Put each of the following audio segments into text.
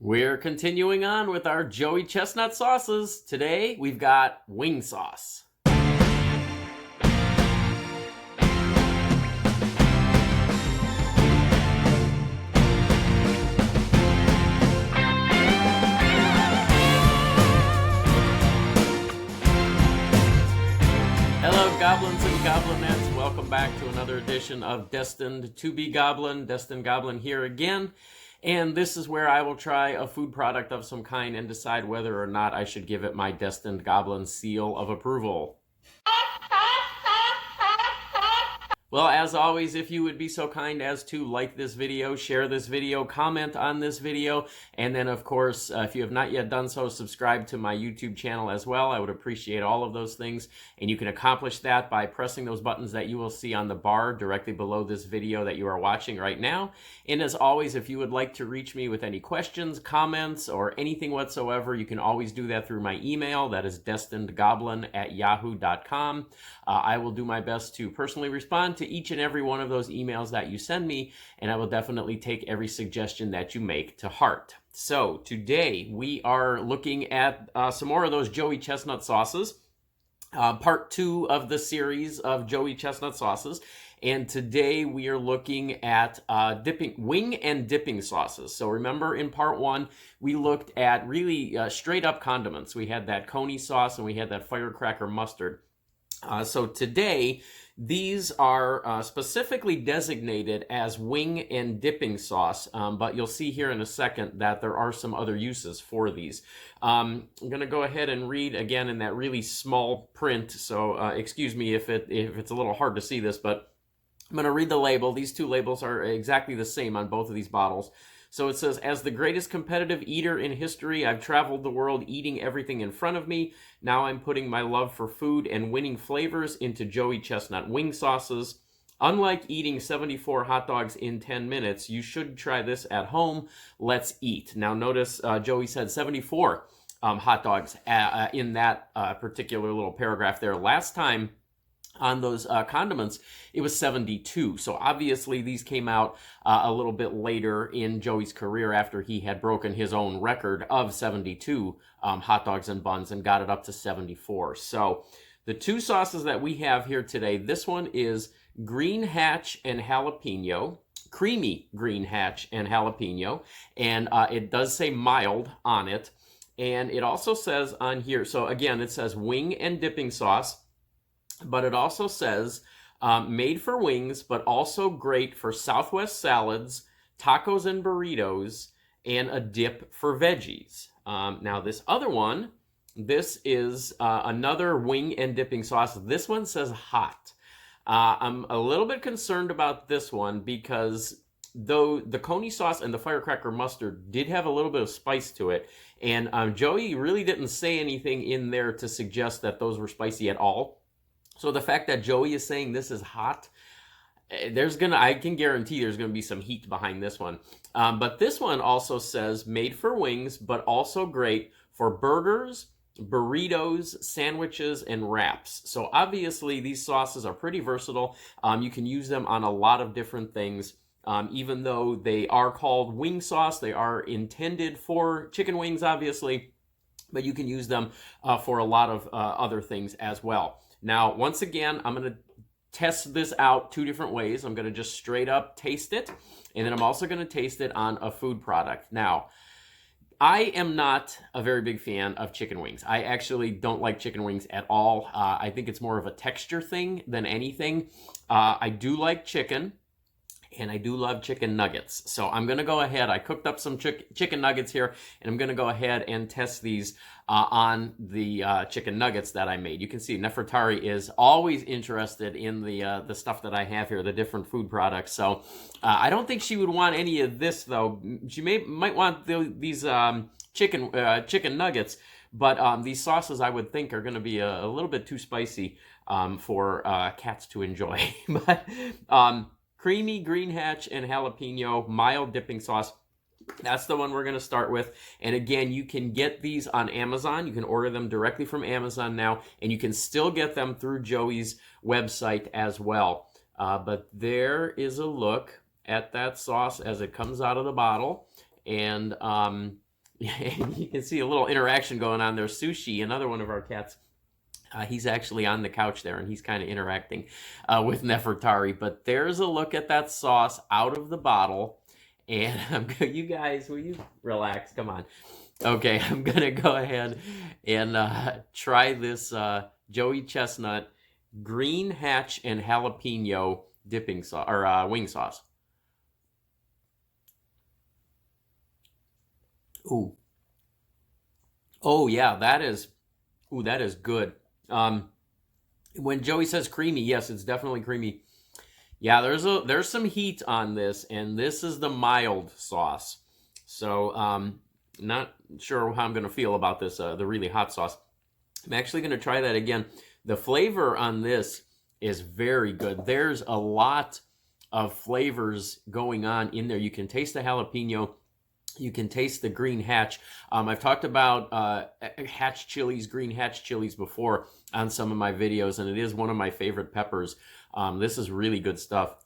We're continuing on with our Joey Chestnut Sauces. Today, we've got wing sauce. Hello, goblins and goblinettes. Welcome back to another edition of Destined to be Goblin. Destined Goblin here again. And this is where I will try a food product of some kind and decide whether or not I should give it my Destined Goblin seal of approval. Well, as always, if you would be so kind as to like this video, share this video, comment on this video, and then, of course, if you have not yet done so, subscribe to my YouTube channel as well. I would appreciate all of those things, and you can accomplish that by pressing those buttons that you will see on the bar directly below this video that you are watching right now. And as always, if you would like to reach me with any questions, comments, or anything whatsoever, you can always do that through my email. That is destinedgoblin@yahoo.com. I will do my best to personally respond to each and every one of those emails that you send me, and I will definitely take every suggestion that you make to heart. So today we are looking at some more of those Joey Chestnut sauces, part 2 of the series of Joey Chestnut sauces. And today we are looking at wing and dipping sauces. So remember in part 1, we looked at really straight up condiments. We had that coney sauce and we had that firecracker mustard. So today, these are specifically designated as wing and dipping sauce, but you'll see here in a second that there are some other uses for these. I'm going to go ahead and read again in that really small print, so excuse me if it's a little hard to see this, but I'm going to read the label. These two labels are exactly the same on both of these bottles. So it says, as the greatest competitive eater in history, I've traveled the world eating everything in front of me. Now I'm putting my love for food and winning flavors into Joey Chestnut wing sauces. Unlike eating 74 hot dogs in 10 minutes, you should try this at home. Let's eat. Now notice Joey said 74 hot dogs in that particular little paragraph there. Last time, on those condiments, it was 72. So obviously these came out a little bit later in Joey's career after he had broken his own record of 72 hot dogs and buns and got it up to 74. So the two sauces that we have here today, this one is green hatch and jalapeno, creamy green hatch and jalapeno, and it does say mild on it. And it also says on here, so again, it says wing and dipping sauce, but it also says made for wings, but also great for Southwest salads, tacos and burritos, and a dip for veggies. Now this other one, this is another wing and dipping sauce. This one says hot. I'm a little bit concerned about this one because though the coney sauce and the firecracker mustard did have a little bit of spice to it, and Joey really didn't say anything in there to suggest that those were spicy at all. So the fact that Joey is saying this is hot, I can guarantee there's going to be some heat behind this one. But this one also says made for wings, but also great for burgers, burritos, sandwiches, and wraps. So obviously these sauces are pretty versatile. You can use them on a lot of different things. Even though they are called wing sauce, they are intended for chicken wings, obviously, but you can use them for a lot of other things as well. Now, once again, I'm going to test this out 2 different ways. I'm going to just straight up taste it, and then I'm also going to taste it on a food product. Now, I am not a very big fan of chicken wings. I actually don't like chicken wings at all. I think it's more of a texture thing than anything. I do like chicken, and I do love chicken nuggets. So I'm going to go ahead. I cooked up some chicken nuggets here, and I'm going to go ahead and test these on the chicken nuggets that I made. You can see Nefertari is always interested in the stuff that I have here, the different food products. So I don't think she would want any of this, though. She might want these chicken nuggets, but these sauces I would think are going to be a little bit too spicy for cats to enjoy. But creamy green hatch and jalapeno mild dipping sauce. That's the one we're going to start with. And again, you can get these on Amazon. You can order them directly from Amazon now, and you can still get them through Joey's website as well. But there is a look at that sauce as it comes out of the bottle. And You can see a little interaction going on there. Sushi, another one of our cats, he's actually on the couch there, and he's kind of interacting with Nefertari. But there's a look at that sauce out of the bottle. And you guys, will you relax? Come on. Okay, I'm going to go ahead and try this Joey Chestnut green hatch and jalapeno dipping sauce, or wing sauce. Ooh. Oh, yeah, that is, ooh, that is good. When Joey says creamy, yes, it's definitely creamy. Yeah, there's some heat on this, and this is the mild sauce. So, not sure how I'm going to feel about this, the really hot sauce. I'm actually going to try that again. The flavor on this is very good. There's a lot of flavors going on in there. You can taste the jalapeno. You can taste the green hatch. I've talked about hatch chilies, green hatch chilies before on some of my videos, and it is one of my favorite peppers. This is really good stuff.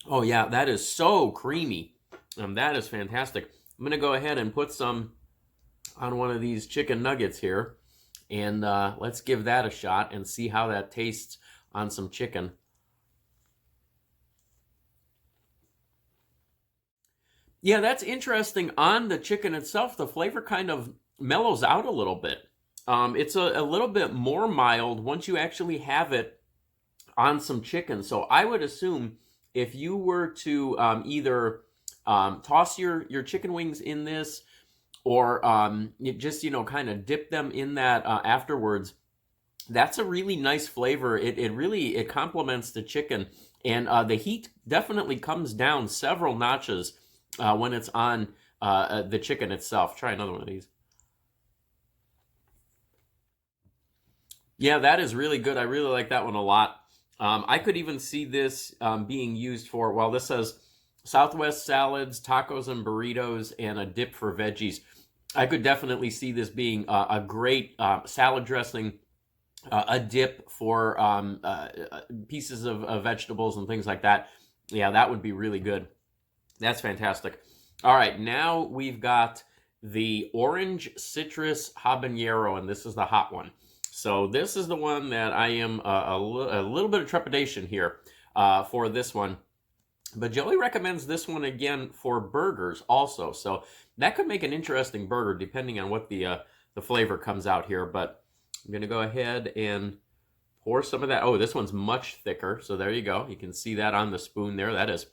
Oh yeah, that is so creamy. That is fantastic. I'm going to go ahead and put some on one of these chicken nuggets here, and let's give that a shot and see how that tastes on some chicken. Yeah, that's interesting. On the chicken itself, the flavor kind of mellows out a little bit. It's a little bit more mild once you actually have it on some chicken. So I would assume if you were to either toss your chicken wings in this, or just, kind of dip them in that afterwards, that's a really nice flavor. It complements the chicken, and the heat definitely comes down several notches when it's on the chicken itself. Try another one of these. Yeah, that is really good. I really like that one a lot. I could even see this being used for, well, this says Southwest salads, tacos and burritos, and a dip for veggies. I could definitely see this being a great salad dressing, a dip for pieces of vegetables and things like that. Yeah, that would be really good. That's fantastic. All right, now we've got the Orange Citrus Habanero, and this is the hot one. So this is the one that I am a little bit of trepidation here for this one. But Joey recommends this one again for burgers also. So that could make an interesting burger depending on what the flavor comes out here. But I'm going to go ahead and pour some of that. Oh, this one's much thicker. So there you go. You can see that on the spoon there. That is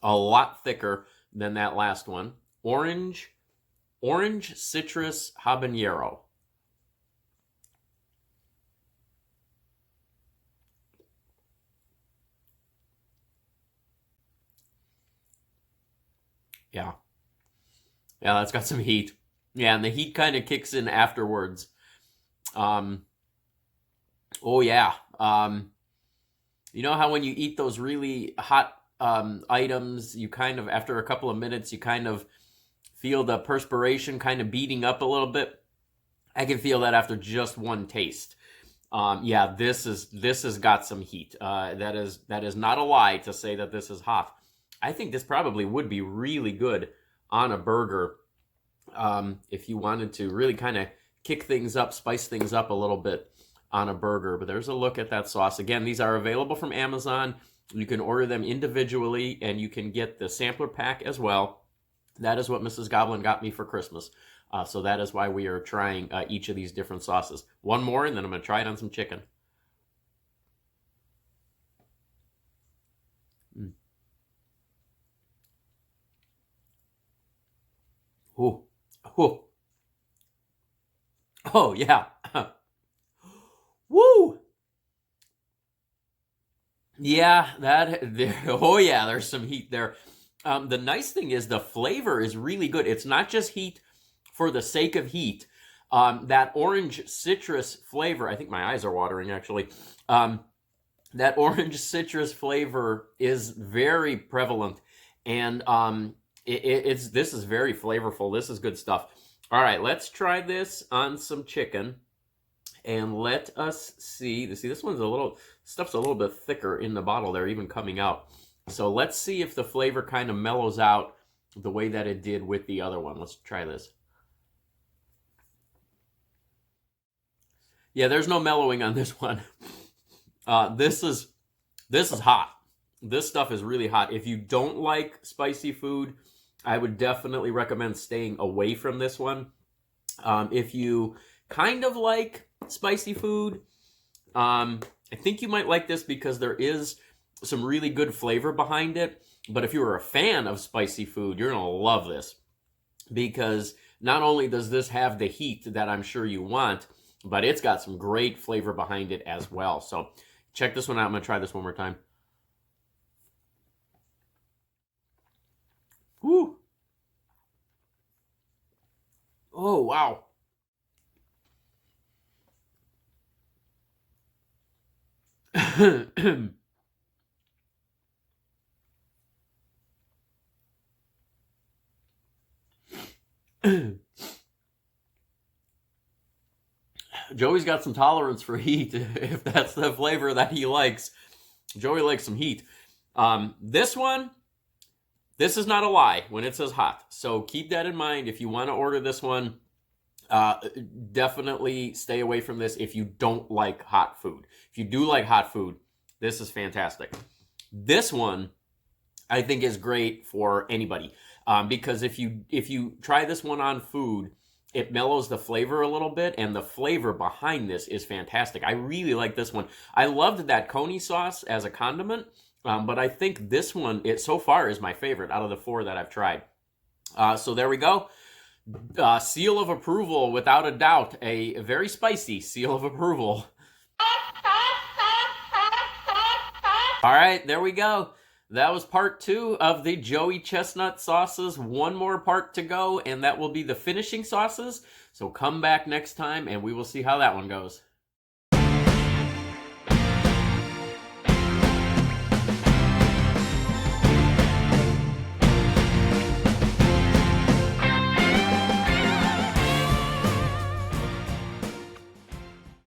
a lot thicker than that last one. Orange Citrus Habanero. Yeah. Yeah, that's got some heat. Yeah, and the heat kind of kicks in afterwards. Oh yeah. You know how when you eat those really hot items, you kind of, after a couple of minutes, you kind of feel the perspiration kind of beating up a little bit? I can feel that after just one taste. Yeah, this has got some heat. That is not a lie to say that this is hot. I think this probably would be really good on a burger if you wanted to really kind of kick things up, spice things up a little bit on a burger. But there's a look at that sauce. Again, these are available from Amazon. You can order them individually, and you can get the sampler pack as well. That is what Mrs. Goblin got me for Christmas. So that is why we are trying each of these different sauces. One more, and then I'm going to try it on some chicken. Mm. Ooh. Ooh. Oh, yeah. Woo! Yeah, oh yeah, there's some heat there. The nice thing is the flavor is really good. It's not just heat for the sake of heat. That orange citrus flavor, I think my eyes are watering actually. That orange citrus flavor is very prevalent, and this is very flavorful. This is good stuff. All right, let's try this on some chicken, and let us see. See, this one's stuff's a little bit thicker in the bottle there, even coming out. So let's see if the flavor kind of mellows out the way that it did with the other one. Let's try this. Yeah, there's no mellowing on this one. This is hot. This stuff is really hot. If you don't like spicy food, I would definitely recommend staying away from this one. If you kind of like spicy food, I think you might like this because there is some really good flavor behind it. But if you're a fan of spicy food, you're going to love this, because not only does this have the heat that I'm sure you want, but it's got some great flavor behind it as well. So check this one out. I'm going to try this one more time. Woo! Oh, wow. Joey's got some tolerance for heat, if that's the flavor that he likes. Joey likes some heat. This one, this is not a lie when it says hot. So keep that in mind. If you want to order this one, definitely stay away from this if you don't like hot food. If you do like hot food, this is fantastic. This one, I think, is great for anybody, because if you try this one on food, it mellows the flavor a little bit, and the flavor behind this is fantastic. I really like this one. I loved that coney sauce as a condiment, but I think this one, so far, is my favorite out of the 4 that I've tried. So there we go. Seal of approval, without a doubt. A very spicy seal of approval. All right, there we go. That was part 2 of the Joey Chestnut Sauces. One more part to go, and that will be the finishing sauces. So come back next time, and we will see how that one goes.